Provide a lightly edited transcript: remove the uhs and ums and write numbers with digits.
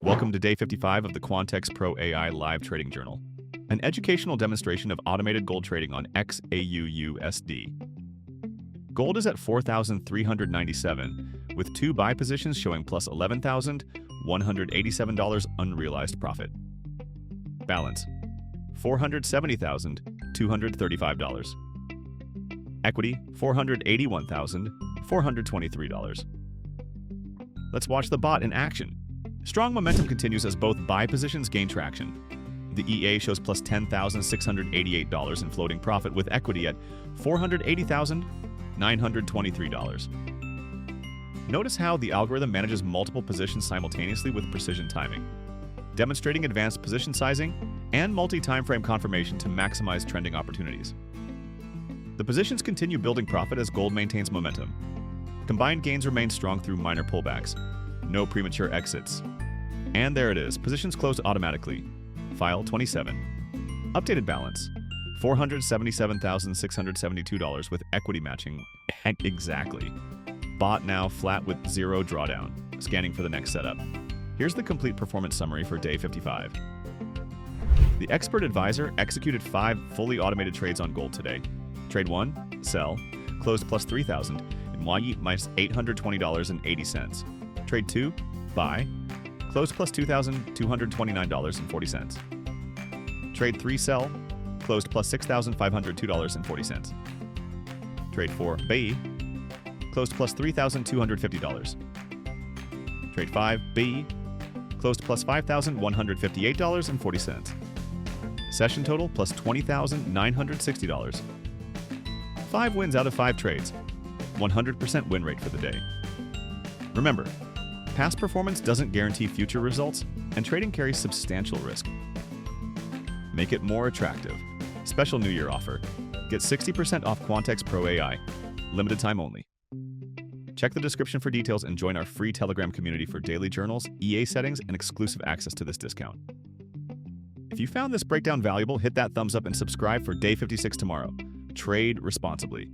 Welcome to day 55 of the Quantex Pro AI live trading journal, an educational demonstration of automated gold trading on XAUUSD. Gold is at 4,397, with two buy positions showing plus $11,187 unrealized profit. Balance: $470,235. Equity: $481,423. Let's watch the bot in action. Strong momentum continues as both buy positions gain traction. The EA shows plus $10,688 in floating profit with equity at $480,923. Notice how the algorithm manages multiple positions simultaneously with precision timing, demonstrating advanced position sizing and multi-timeframe confirmation to maximize trending opportunities. The positions continue building profit as gold maintains momentum. Combined gains remain strong through minor pullbacks. No premature exits. And there it is, positions closed automatically. File 27. Updated balance: $477,672 with equity matching exactly. Bot now flat with zero drawdown. Scanning for the next setup. Here's the complete performance summary for day 55. The expert advisor executed 5 fully automated trades on gold today. Trade 1, sell, closed plus 3,000 and YE minus $820.80. Trade 2, buy, closed plus $2,229.40. Trade 3, sell, closed plus $6,502.40. Trade 4, buy, closed plus $3,250. Trade 5, B, closed plus $5,158.40. Session total plus $20,960. 5 wins out of 5 trades. 100% win rate for the day. Remember, past performance doesn't guarantee future results, and trading carries substantial risk. Make it more attractive. Special New Year offer. Get 60% off Quantex Pro AI. Limited time only. Check the description for details and join our free Telegram community for daily journals, EA settings, and exclusive access to this discount. If you found this breakdown valuable, hit that thumbs up and subscribe for day 56 tomorrow. Trade responsibly.